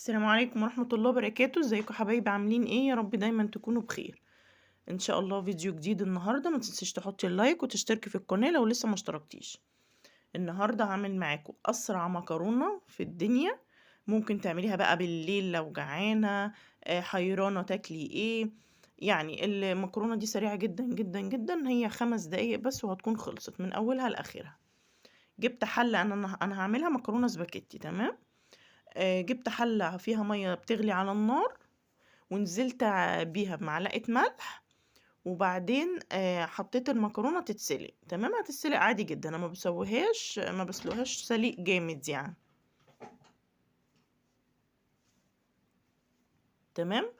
السلام عليكم ورحمة الله وبركاته، ازيكم حبايبي عاملين ايه؟ يا رب دايما تكونوا بخير. ان شاء الله فيديو جديد النهارده، ما تنسيش تحطي اللايك وتشتركي في القناة لو لسه ما اشتركتيش. النهارده هعمل معاكم اسرع مكرونة في الدنيا. ممكن تعمليها بقى بالليل لو جعانة، حيرانة تاكلي ايه. يعني المكرونة دي سريعة جدا جدا جدا، هي 5 دقايق بس وهتكون خلصت من اولها لاخرها. جبت حلة، انا هعملها مكرونة سباكيتي، تمام. جبت حلة فيها مية بتغلي على النار، ونزلت بيها بمعلقة ملح. وبعدين حطيت المكرونة تتسلق، تمام. هتتسلق عادي جدا، انا ما بسلقهاش سليق جامد يعني. تمام.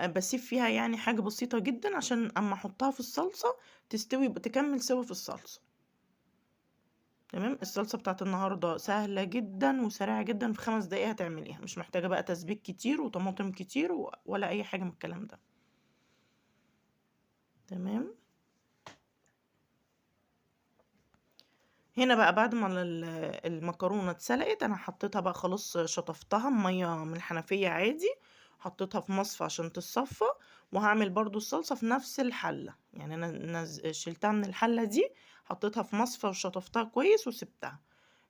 بسيب فيها يعني حاجة بسيطة جدا عشان اما احطها في الصلصة تستوي، تكمل سوا في الصلصة. تمام. الصلصة بتاعت النهاردة سهلة جدا وسريعة جدا، في 5 دقايق هتعمليها، مش محتاجة بقى تسبيك كتير وطماطم كتير ولا اي حاجة من الكلام ده. تمام. هنا بقى بعد ما المكرونة اتسلقت، انا حطيتها بقى خلاص، شطفتها مية من الحنفية عادي. حطيتها في مصفى عشان تتصفى. وهعمل برضو الصلصة في نفس الحلة، يعني انا شلتها من الحلة دي. حطيتها في مصفى وشطفتها كويس وسبتها.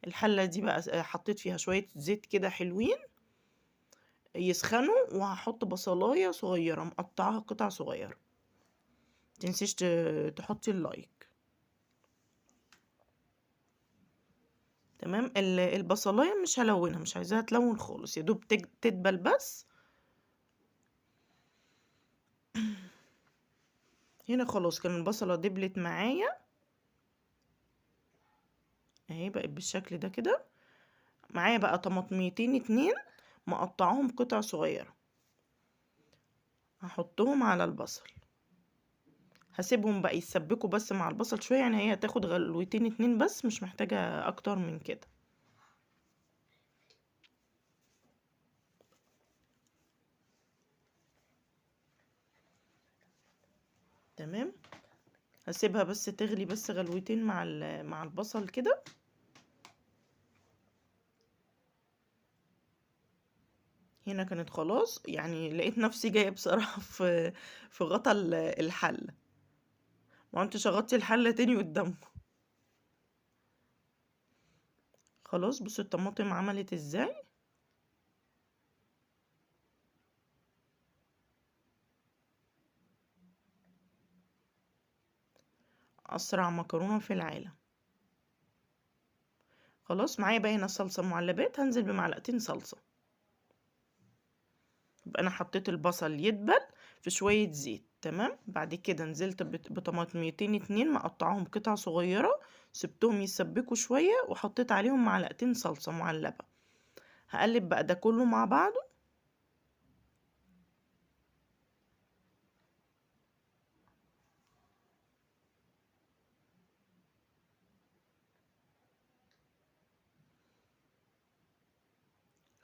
الحلة دي بقى حطيت فيها شوية زيت كده حلوين يسخنوا، وهحط بصلاية صغيرة مقطعها قطع صغيرة. متنسيش تحطي اللايك. تمام. البصلايه مش هلونها، مش عايزاها تلون خالص، يا دوب تدبل بس. هنا خلاص كان البصله دبلت معايا، اهي بقت بالشكل ده كده. معايا بقى طماطميتين اتنين مقطعهم قطع صغيره، هحطهم على البصل. هسيبهم بقى يتسبكوا بس مع البصل شويه، يعني هي هتاخد غلوتين اتنين بس، مش محتاجه اكتر من كده. تمام. هسيبها بس تغلي بس غلوتين مع البصل كده. هنا كانت خلاص، يعني لقيت نفسي جايه بصراحه في غطا الحله. ما انت شغلتي الحله تاني قدامكم. خلاص بصوا الطماطم عملت ازاي. اسرع مكرونه في العالم. خلاص معايا بقى هنا صلصه معلبات، هنزل بمعلقتين صلصه. يبقى انا حطيت البصل يدبل في شويه زيت، تمام. بعد كده نزلت بطماطميتين اتنين مقطعهم قطع صغيره. سبتهم يسبكوا شويه وحطيت عليهم معلقتين صلصه معلبه. هقلب بقى ده كله مع بعضه.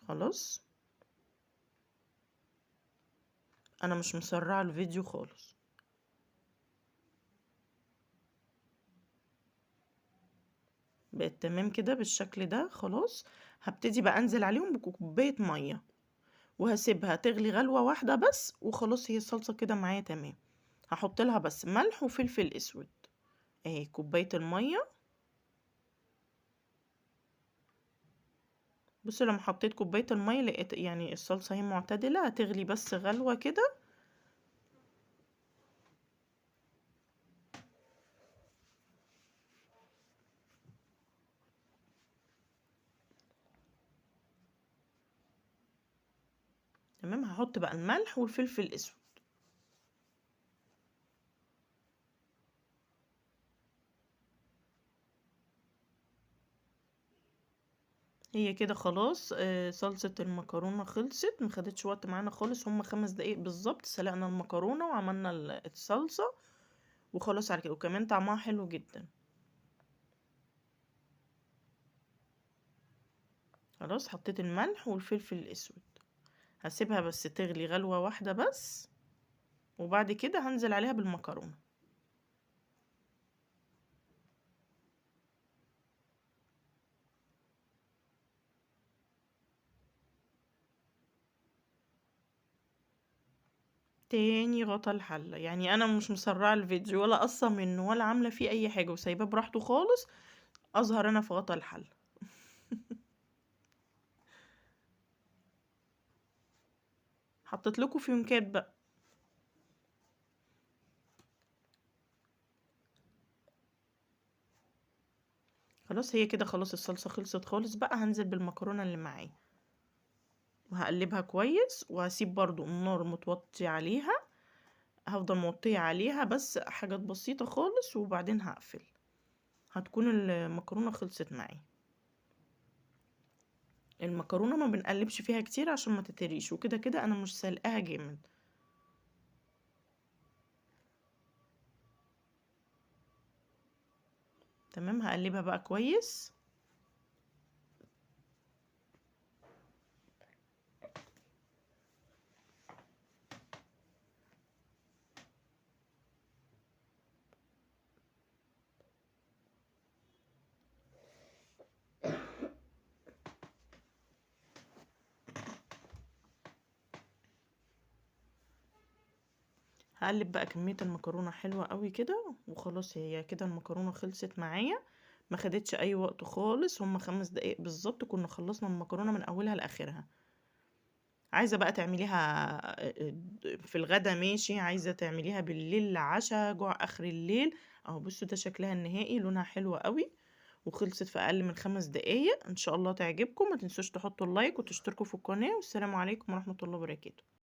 خلاص. انا مش مسرعه الفيديو خالص. بقت تمام كده بالشكل ده، خلاص. هبتدي بقى انزل عليهم بكوبايه ميه، وهسيبها تغلي غلوه واحده بس وخلاص. هي الصلصه كده معايا تمام. هحط لها بس ملح وفلفل اسود. اهي كوبايه الميه. بصوا لما حطيت كوبايه الميه لقيت يعني الصلصه هي معتدله، هتغلي بس غلوه كده. تمام. هحط بقى الملح والفلفل الاسود. هي كده خلاص، صلصة المكرونة خلصت، مخدتش وقت معانا خالص، هما 5 دقايق بالظبط سلقنا المكرونة وعملنا الصلصة. وخلاص على كده، وكمان طعمها حلو جدا. خلاص حطيت الملح والفلفل الاسود. هسيبها بس تغلي غلوة واحدة بس، وبعد كده هنزل عليها بالمكرونة. تاني غطا الحلة، يعني أنا مش مسرعة الفيديو ولا قصة منه ولا عاملة فيه أي حاجة وسايباه براحته خالص، أظهر أنا في غطا الحلة. حطيت لكم فيونكات بقى. خلاص هي كده خلاص الصلصة خلصت خالص بقى، هنزل بالمكرونة اللي معايا وهقلبها كويس وهسيب برضو النار متوطي عليها، هفضل موطية عليها بس حاجات بسيطة خالص وبعدين هقفل. هتكون المكرونة خلصت معي. المكرونة ما بنقلبش فيها كتير عشان ما تتريش، وكده كده انا مش سلقاها جامد. تمام هقلبها بقى كويس. هقلب بقى كمية المكرونة حلوة قوي كده وخلاص، هي كده المكرونة خلصت معايا، ما خدتش اي وقت خالص، هما 5 دقايق بالظبط كنا خلصنا المكرونة من اولها لاخرها. عايزة بقى تعمليها في الغدا ماشي، عايزة تعمليها بالليل عشاء جوع اخر الليل. اهو بصوا ده شكلها النهائي، لونها حلو قوي وخلصت في اقل من 5 دقايق. ان شاء الله تعجبكم، ما تنسوش تحطوا اللايك وتشتركوا في القناة، والسلام عليكم ورحمة الله وبركاته.